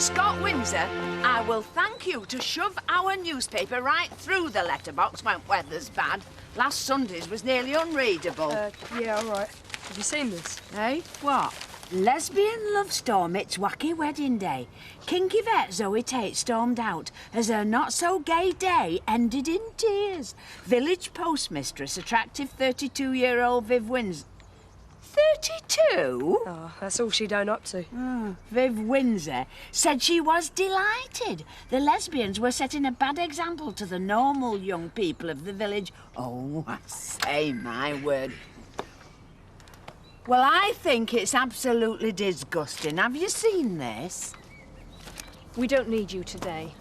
Scott Windsor, I will thank you to shove our newspaper right through the letterbox when weather's bad. Last Sunday's was nearly unreadable. Yeah, all right. Have you seen this? Hey, what? Lesbian love storm, it's wacky wedding day. Kinky vet Zoe Tate stormed out as her not-so-gay day ended in tears. Village postmistress, attractive 32-year-old Viv Windsor... 32? Oh, that's all she done up to. Oh, Viv Windsor said she was delighted. The lesbians were setting a bad example to the normal young people of the village. Oh, I say my word. Well, I think it's absolutely disgusting. Have you seen this? We don't need you today.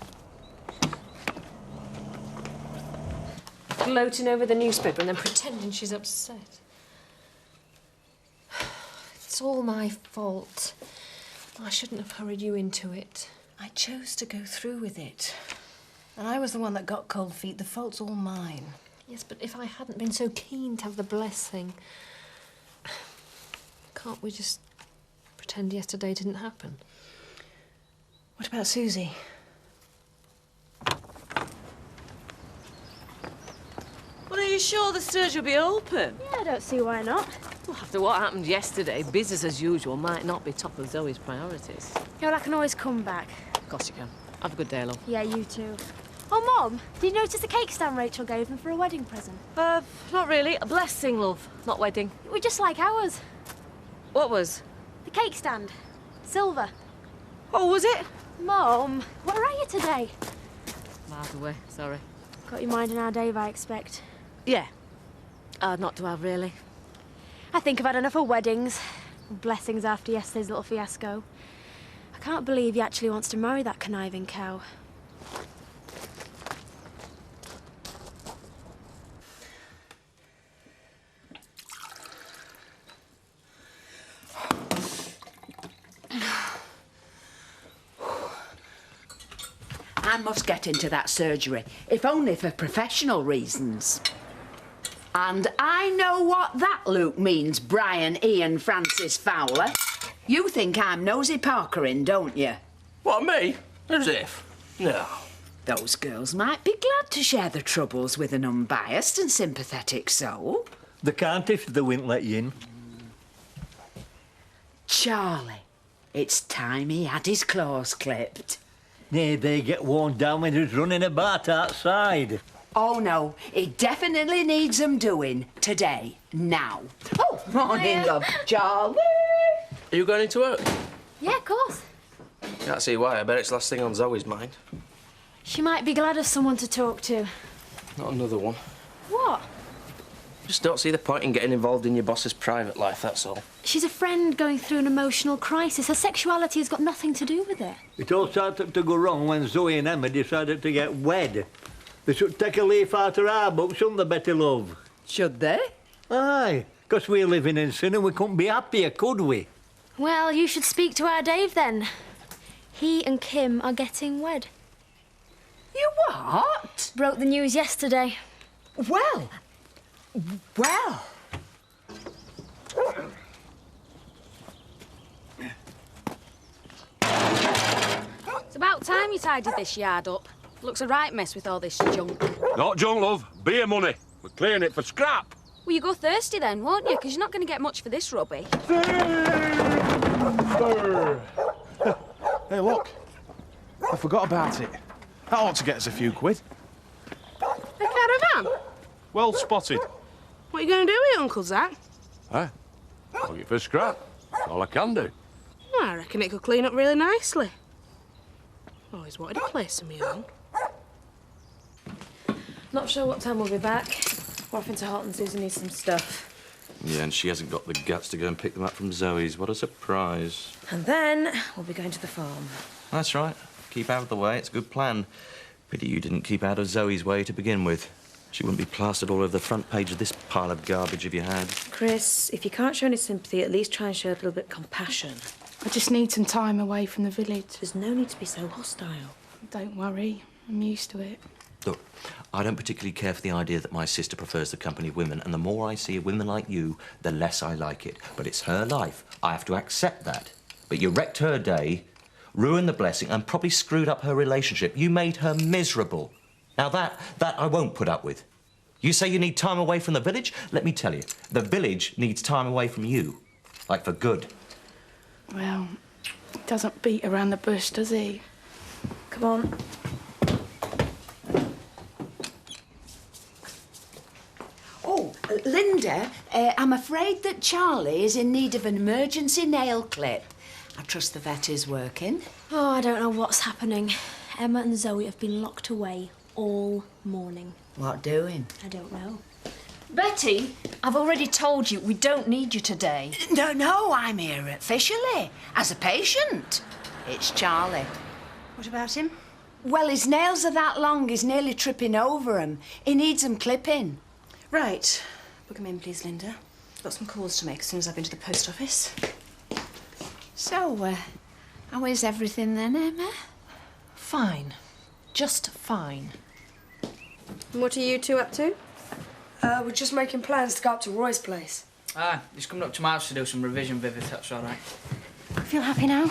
Gloating over the newspaper and then pretending she's upset. It's all my fault. I shouldn't have hurried you into it. I chose to go through with it. And I was the one that got cold feet. The fault's all mine. Yes, but if I hadn't been so keen to have the blessing... Can't we just pretend yesterday didn't happen? What about Susie? Well, are you sure the stage will be open? Yeah, I don't see why not. Well, after what happened yesterday, business as usual might not be top of Zoe's priorities. Yeah, well, I can always come back. Of course you can. Have a good day, love. Yeah, you too. Oh, Mum, did you notice the cake stand Rachel gave them for a wedding present? Not really. A blessing, love. Not wedding. It was just like ours. What was? The cake stand. Silver. Oh, was it? Mum, where are you today? Miles away, sorry. Got your mind on our Dave, I expect. Yeah. Not to have, really. I think I've had enough of weddings. Blessings after yesterday's little fiasco. I can't believe he actually wants to marry that conniving cow. I must get into that surgery, if only for professional reasons. And I know what that look means, Brian Ian Francis Fowler. You think I'm Nosy Parkerin, don't you? What, me? As if. No. Those girls might be glad to share their troubles with an unbiased and sympathetic soul. They can't if they won't let you in. Charlie, it's time he had his claws clipped. Nay, they get worn down when he's running about outside. Oh, no, he definitely needs them doing. Today. Now. Oh, morning, love. Charlie. Are you going into work? Yeah, of course. Can't see why. I bet it's last thing on Zoe's mind. She might be glad of someone to talk to. Not another one. What? Just don't see the point in getting involved in your boss's private life, that's all. She's a friend going through an emotional crisis. Her sexuality has got nothing to do with it. It all started to go wrong when Zoe and Emma decided to get wed. They should take a leaf out of our book, shouldn't they, Betty Love? Should they? Aye, because we're living in sin and we couldn't be happier, could we? Well, you should speak to our Dave then. He and Kim are getting wed. You what? Broke the news yesterday. Well. It's about time you tidied this yard up. Looks a right mess with all this junk. Not junk, love. Beer money. We're clearing it for scrap. Well, you go thirsty then, won't you? Because you're not going to get much for this rubbish. Hey, look. I forgot about it. That ought to get us a few quid. A caravan? Well spotted. What are you going to do with it, Uncle Zach? Eh? I'll get for scrap. That's all I can do. Well, I reckon it could clean up really nicely. Always wanted a place of my own. Not sure what time we'll be back. We're off into Holt and Susan needs some stuff. Yeah, and she hasn't got the guts to go and pick them up from Zoe's. What a surprise. And then we'll be going to the farm. That's right. Keep out of the way. It's a good plan. Pity you didn't keep out of Zoe's way to begin with. She wouldn't be plastered all over the front page of this pile of garbage if you had. Chris, if you can't show any sympathy, at least try and show a little bit of compassion. I just need some time away from the village. There's no need to be so hostile. Don't worry, I'm used to it. Look, I don't particularly care for the idea that my sister prefers the company of women, and the more I see of women like you, the less I like it. But it's her life. I have to accept that. But you wrecked her day, ruined the blessing and probably screwed up her relationship. You made her miserable. Now that I won't put up with. You say you need time away from the village? Let me tell you, the village needs time away from you. Like for good. Well, he doesn't beat around the bush, does he? Come on. Oh, Linda, I'm afraid that Charlie is in need of an emergency nail clip. I trust the vet is working. Oh, I don't know what's happening. Emma and Zoe have been locked away all morning. What doing? I don't know. Betty, I've already told you we don't need you today. No, I'm here officially, as a patient. It's Charlie. What about him? Well, his nails are that long, he's nearly tripping over 'em. He needs 'em clipping. Right. Book him in, please, Linda. Got some calls to make as soon as I've been to the post office. So, how is everything then, Emma? Fine. Just fine. What are you two up to? We're just making plans to go up to Roy's place. Ah, he's coming up to my house to do some revision, Viv, if that's all right. Feel happy now?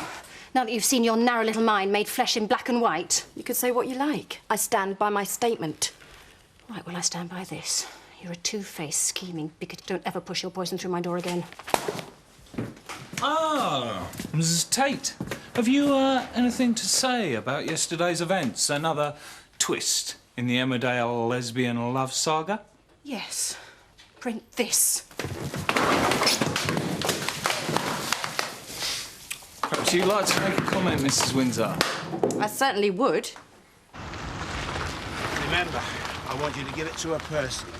Now that you've seen your narrow little mind made flesh in black and white? You could say what you like. I stand by my statement. Right, well, I stand by this. You're a two-faced, scheming bigot. Don't ever push your poison through my door again. Ah, Mrs. Tate. Have you anything to say about yesterday's events? Another twist in the Emmerdale lesbian love saga? Yes. Print this. Perhaps you'd like to make a comment, Mrs. Windsor? I certainly would. Remember, I want you to give it to her personally.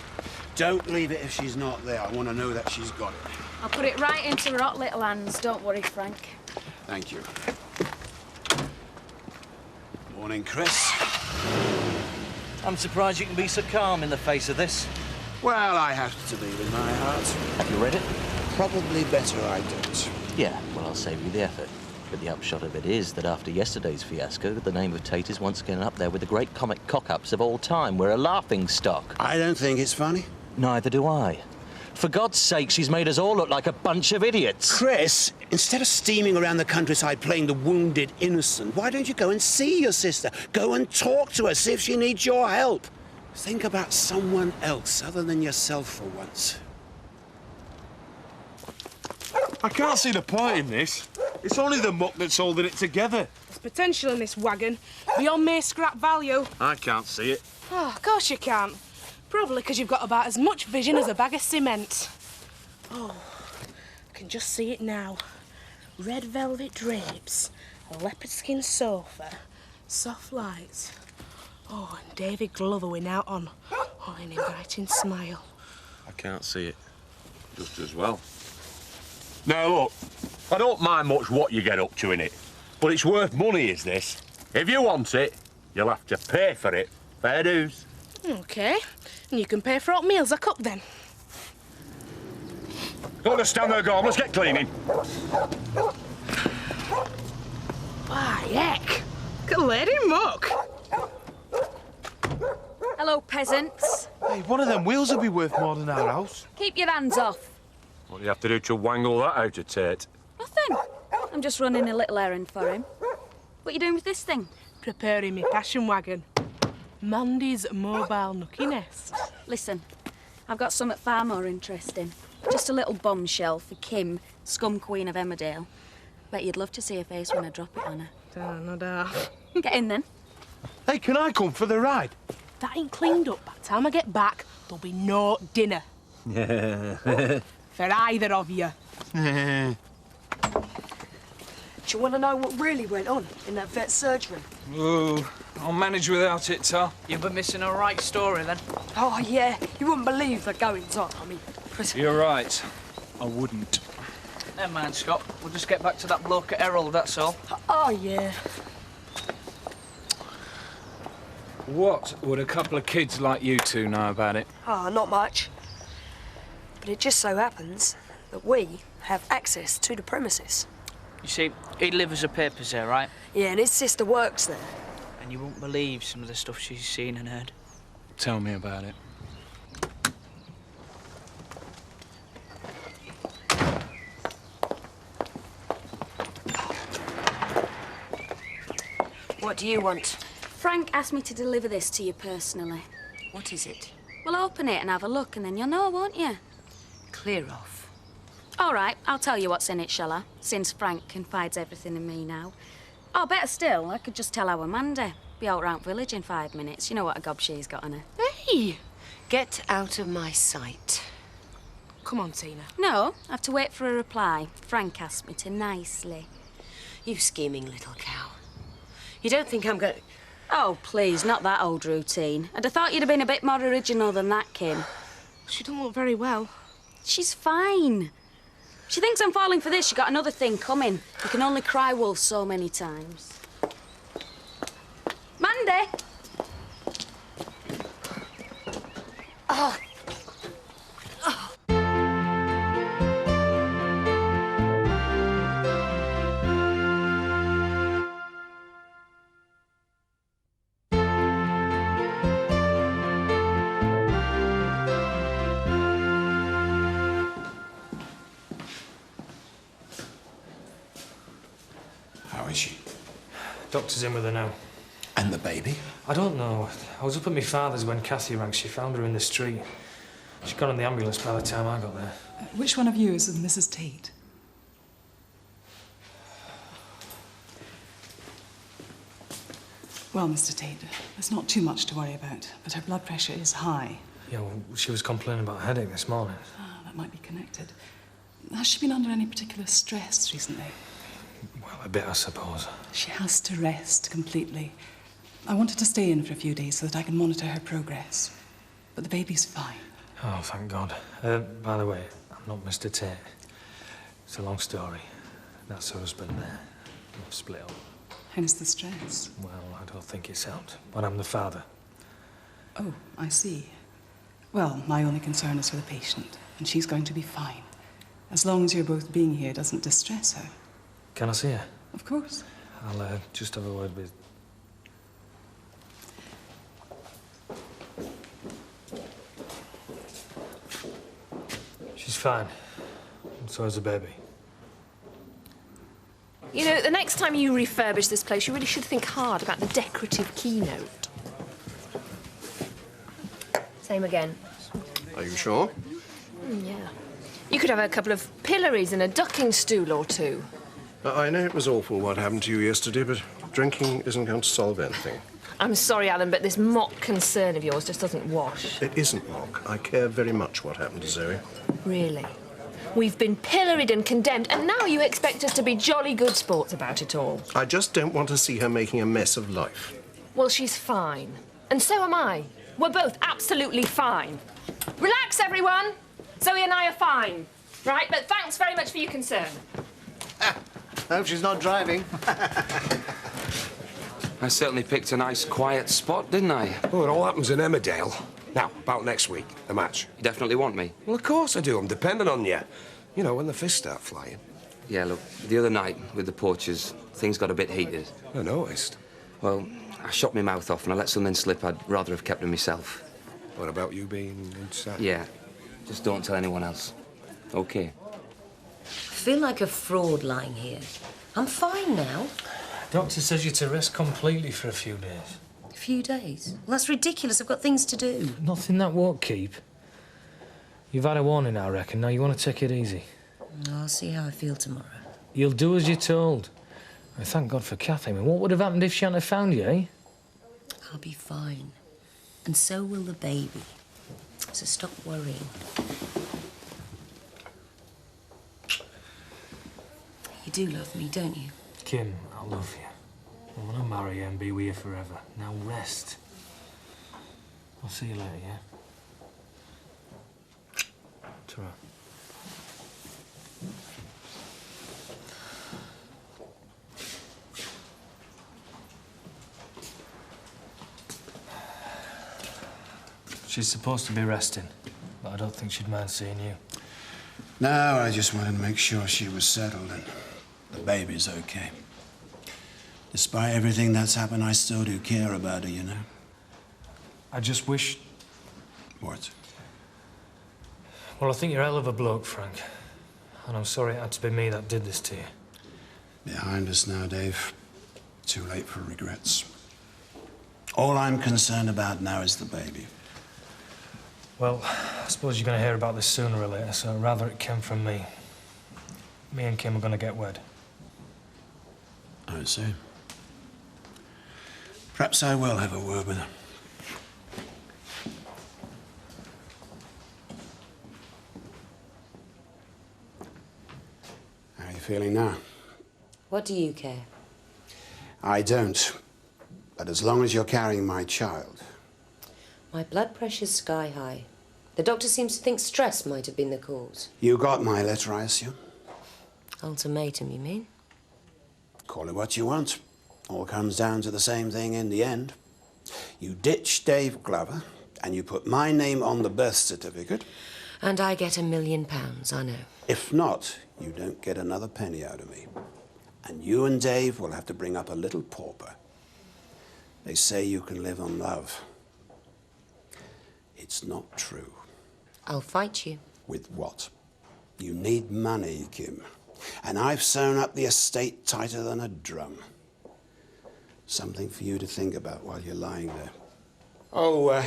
Don't leave it if she's not there. I want to know that she's got it. I'll put it right into her hot little hands. Don't worry, Frank. Thank you. Morning, Chris. I'm surprised you can be so calm in the face of this. Well, I have to believe in my heart. Have you read it? Probably better I don't. Yeah, well, I'll save you the effort. But the upshot of it is that after yesterday's fiasco, the name of Tate is once again up there with the great comic cock-ups of all time. We're a laughing stock. I don't think it's funny. Neither do I. For God's sake, she's made us all look like a bunch of idiots. Chris, instead of steaming around the countryside playing the wounded innocent, why don't you go and see your sister? Go and talk to her, see if she needs your help. Think about someone else other than yourself for once. I can't see the point in this. It's only the muck that's holding it together. There's potential in this wagon, beyond mere scrap value. I can't see it. Oh, of course you can't. Probably because you've got about as much vision as a bag of cement. Oh, I can just see it now. Red velvet drapes, a leopard skin sofa, soft lights. Oh, and David Glover went out on an inviting smile. I can't see it. Just as well. Now, look, I don't mind much what you get up to in it, but it's worth money, is this? If you want it, you'll have to pay for it. Fair dues. OK, and you can pay for hot meals I cook then. Don't just stand there, go on, let's get cleaning. Why, heck! Good lady muck. Hello, peasants. Hey, one of them wheels will be worth more than our house. Keep your hands off. What do you have to do to wangle that out of Tate? Nothing. I'm just running a little errand for him. What are you doing with this thing? Preparing me passion wagon. Mandy's mobile nookie nest. Listen, I've got something far more interesting. Just a little bombshell for Kim, scum queen of Emmerdale. Bet you'd love to see her face when I drop it on her. No doubt. Get in then. Hey, can I come for the ride? That ain't cleaned up. By the time I get back, there'll be no dinner. For either of you. Do you want to know what really went on in that vet surgery? Oh, I'll manage without it, Tar. You've been missing a right story, then. Oh, yeah. You wouldn't believe the goings-on. I mean, You're right. I wouldn't. Never mind, Scott. We'll just get back to that bloke at Herald, that's all. Oh, yeah. What would a couple of kids like you two know about it? Oh, not much. But it just so happens that we have access to the premises. You see, he delivers the papers there, right? Yeah, and his sister works there. And you won't believe some of the stuff she's seen and heard. Tell me about it. What do you want? Frank asked me to deliver this to you personally. What is it? Well, open it and have a look, and then you'll know, won't you? Clear off. All right, I'll tell you what's in it, shall I? Since Frank confides everything in me now. Oh, better still, I could just tell our Mandy. Be out round village in 5 minutes. You know what a gob she's got on her. Hey! Get out of my sight. Come on, Tina. No, I have to wait for a reply. Frank asked me to nicely. You scheming little cow. You don't think I'm going to... Oh, please, not that old routine. I'd have thought you'd have been a bit more original than that, Kim. She don't look very well. She's fine. She thinks I'm falling for this. She got another thing coming. You can only cry wolf so many times. Mandy! Oh. How is she? Doctor's in with her now. And the baby? I don't know. I was up at my father's when Kathy rang. She found her in the street. She got on the ambulance by the time I got there. Which one of you is Mrs. Tate? Well, Mr. Tate, there's not too much to worry about, but her blood pressure is high. Yeah, well, she was complaining about a headache this morning. Ah, that might be connected. Has she been under any particular stress recently? Well, a bit, I suppose. She has to rest completely. I wanted to stay in for a few days so that I can monitor her progress. But the baby's fine. Oh, thank God. By the way, I'm not Mr. Tate. It's a long story. That's her husband there. We've split up. Hence the stress. Well, I don't think it's helped. But I'm the father. Oh, I see. Well, my only concern is for the patient, and she's going to be fine. As long as your both being here doesn't distress her. Can I see her? Of course. I'll just have a word with... She's fine. And so is the baby. You know, the next time you refurbish this place, you really should think hard about the decorative keynote. Same again. Are you sure? Yeah. You could have a couple of pillories and a ducking stool or two. I know it was awful what happened to you yesterday, but drinking isn't going to solve anything. I'm sorry, Alan, but this mock concern of yours just doesn't wash. It isn't mock. I care very much what happened to Zoe. Really? We've been pilloried and condemned, and now you expect us to be jolly good sports about it all. I just don't want to see her making a mess of life. Well, she's fine. And so am I. We're both absolutely fine. Relax, everyone. Zoe and I are fine. Right, but thanks very much for your concern. Hope she's not driving. I certainly picked a nice, quiet spot, didn't I? Oh, it all happens in Emmerdale. Now, about next week, the match. You definitely want me? Well, of course I do. I'm depending on you. You know, when the fists start flying. Yeah, look, the other night with the poachers, things got a bit heated. I noticed. Well, I shot my mouth off and I let something slip I'd rather have kept to myself. What about you being inside? Yeah, just don't tell anyone else. OK. I feel like a fraud lying here. I'm fine now. Doctor says you're to rest completely for a few days. A few days? Well, that's ridiculous. I've got things to do. Nothing that won't keep. You've had a warning, I reckon. Now you want to take it easy. I'll see how I feel tomorrow. You'll do as you're told. I thank God for Kathy. I mean, what would have happened if she hadn't have found you, eh? I'll be fine. And so will the baby. So stop worrying. You do love me, don't you? Kim, I love you. I want to marry you and be with you forever. Now rest. I'll see you later, yeah? Ta-ra. She's supposed to be resting, but I don't think she'd mind seeing you. No, I just wanted to make sure she was settled and the baby's okay. Despite everything that's happened, I still do care about her, you know? I just wish... What? Well, I think you're a hell of a bloke, Frank. And I'm sorry it had to be me that did this to you. Behind us now, Dave. Too late for regrets. All I'm concerned about now is the baby. Well, I suppose you're going to hear about this sooner or later, so rather it came from me. Me and Kim are going to get wed. I see. Perhaps I will have a word with her. How are you feeling now? What do you care? I don't. But as long as you're carrying my child. My blood pressure's sky high. The doctor seems to think stress might have been the cause. You got my letter, I assume? Ultimatum, you mean? Call it what you want. All comes down to the same thing in the end. You ditch Dave Glover, and you put my name on the birth certificate. And I get £1 million, I know. If not, you don't get another penny out of me. And you and Dave will have to bring up a little pauper. They say you can live on love. It's not true. I'll fight you. With what? You need money, Kim. And I've sewn up the estate tighter than a drum. Something for you to think about while you're lying there. Oh,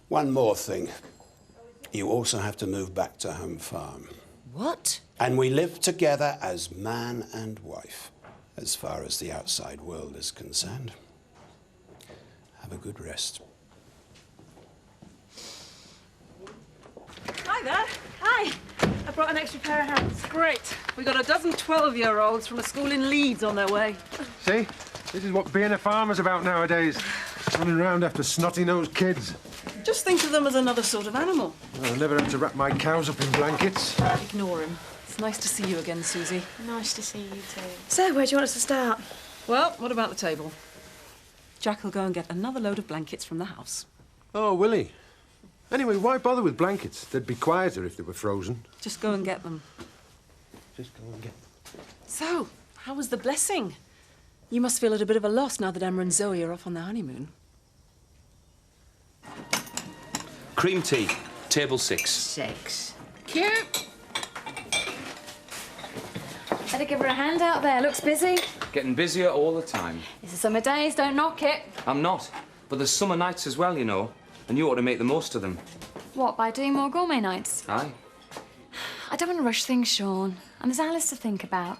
one more thing. You also have to move back to Home Farm. What? And we live together as man and wife, as far as the outside world is concerned. Have a good rest. Hi there. Hi. I brought an extra pair of hands. Great. We got a dozen 12-year-olds from a school in Leeds on their way. See? This is what being a farmer's about nowadays. Running around after snotty-nosed kids. Just think of them as another sort of animal. I'll never have to wrap my cows up in blankets. Ignore him. It's nice to see you again, Susie. Nice to see you too. So, where do you want us to start? Well, what about the table? Jack will go and get another load of blankets from the house. Oh, will he? Anyway, why bother with blankets? They'd be quieter if they were frozen. Just go and get them. Just go and get them. So, how was the blessing? You must feel at a bit of a loss now that Emma and Zoe are off on their honeymoon. Cream tea, table 6. 6. Cute. Better give her a hand out there. Looks busy. Getting busier all the time. It's the summer days. Don't knock it. I'm not. But there's summer nights as well, you know. And you ought to make the most of them. What, by doing more gourmet nights? Aye. I don't want to rush things, Sean. And there's Alice to think about.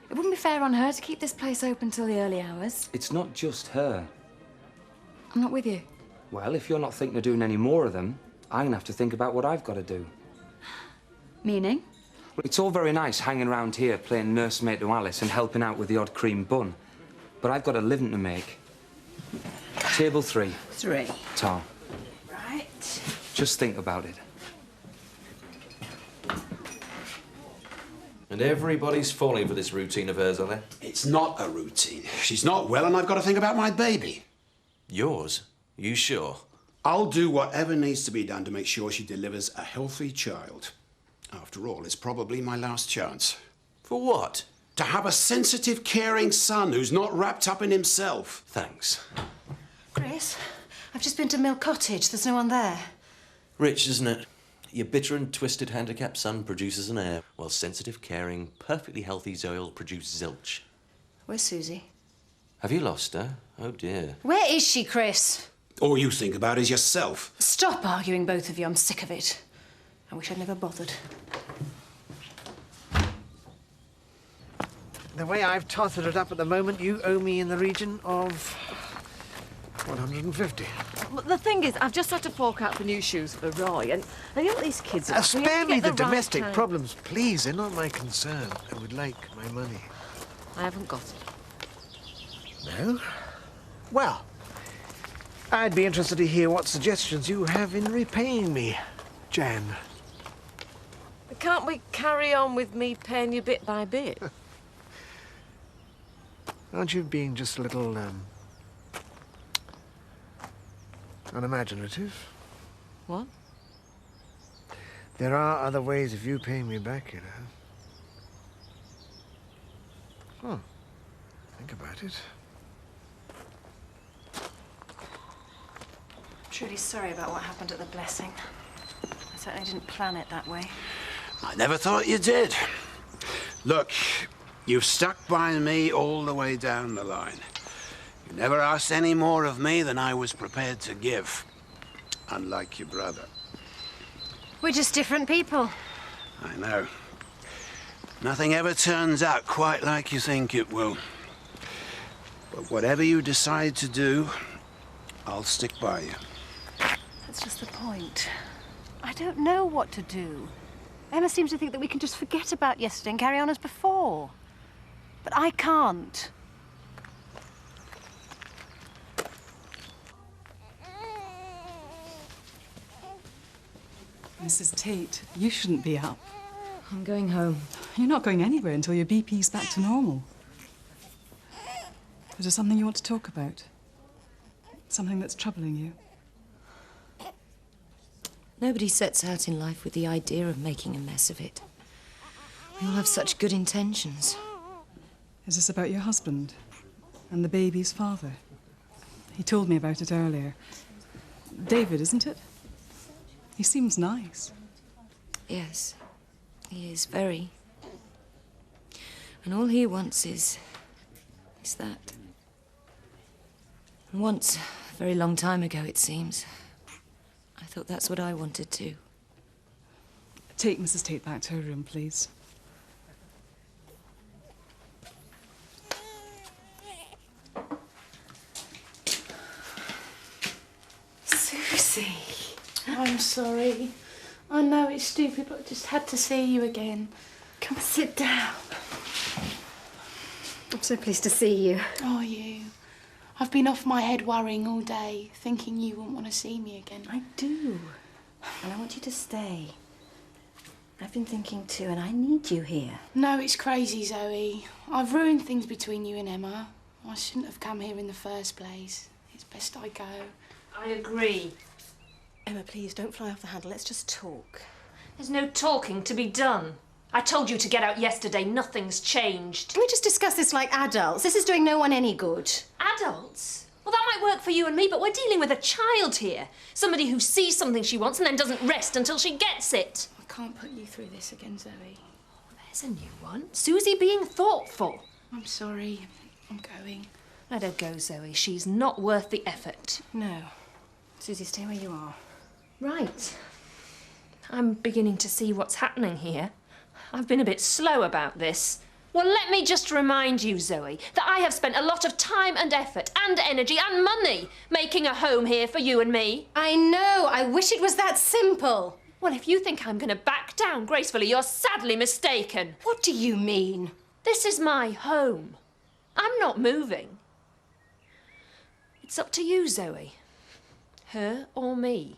It wouldn't be fair on her to keep this place open till the early hours. It's not just her. I'm not with you. Well, if you're not thinking of doing any more of them, I'm going to have to think about what I've got to do. Meaning? Well, it's all very nice hanging around here playing nursemaid to Alice and helping out with the odd cream bun. But I've got a living to make. Table 3. 3. Tom. Right. Just think about it. And everybody's falling for this routine of hers, are they? It's not a routine. She's not well, and I've got to think about my baby. Yours? You sure? I'll do whatever needs to be done to make sure she delivers a healthy child. After all, it's probably my last chance. For what? To have a sensitive, caring son who's not wrapped up in himself. Thanks. Chris, I've just been to Mill Cottage. There's no one there. Rich, isn't it? Your bitter and twisted handicapped son produces an heir, while sensitive, caring, perfectly healthy Zoe will produce zilch. Where's Susie? Have you lost her? Oh, dear. Where is she, Chris? All you think about is yourself. Stop arguing, both of you. I'm sick of it. I wish I'd never bothered. The way I've totted it up at the moment, you owe me in the region of 150. The thing is, I've just had to fork out for new shoes for Roy, and you know what these kids are. Spare me the domestic problems, please. They're not my concern. I would like my money. I haven't got it. No? Well, I'd be interested to hear what suggestions you have in repaying me, Jan. Can't we carry on with me paying you bit by bit? Aren't you being just a little, unimaginative? What? There are other ways of you paying me back, you know. Oh, think about it. I'm truly sorry about what happened at the blessing. I certainly didn't plan it that way. I never thought you did. Look, You've stuck by me all the way down the line. You never asked any more of me than I was prepared to give. Unlike your brother. We're just different people. I know. Nothing ever turns out quite like you think it will. But whatever you decide to do, I'll stick by you. That's just the point. I don't know what to do. Emma seems to think that we can just forget about yesterday and carry on as before. But I can't. Mrs. Tate, you shouldn't be up. I'm going home. You're not going anywhere until your BP's back to normal. Is there something you want to talk about? Something that's troubling you? Nobody sets out in life with the idea of making a mess of it. We all have such good intentions. Is this about your husband and the baby's father? He told me about it earlier. David, isn't it? He seems nice. Yes, he is very. And all he wants is that. And once, a very long time ago, it seems, I thought that's what I wanted too. Take Mrs. Tate back to her room, please. Susie, I'm sorry. I know it's stupid, but I just had to see you again. Come and sit down. I'm so pleased to see you. Oh, you. I've been off my head worrying all day, thinking you wouldn't want to see me again. I do. And I want you to stay. I've been thinking too, and I need you here. No, it's crazy, Zoe. I've ruined things between you and Emma. I shouldn't have come here in the first place. It's best I go. I agree. Emma, please, don't fly off the handle. Let's just talk. There's no talking to be done. I told you to get out yesterday. Nothing's changed. Can we just discuss this like adults? This is doing no one any good. Adults? Well, that might work for you and me, but we're dealing with a child here. Somebody who sees something she wants and then doesn't rest until she gets it. I can't put you through this again, Zoe. Oh, there's a new one. Susie being thoughtful. I'm sorry. I'm going. Let her go, Zoe. She's not worth the effort. No. Susie, stay where you are. Right. I'm beginning to see what's happening here. I've been a bit slow about this. Well, let me just remind you, Zoe, that I have spent a lot of time and effort and energy and money making a home here for you and me. I know. I wish it was that simple. Well, if you think I'm going to back down gracefully, you're sadly mistaken. What do you mean? This is my home. I'm not moving. It's up to you, Zoe. Her or me.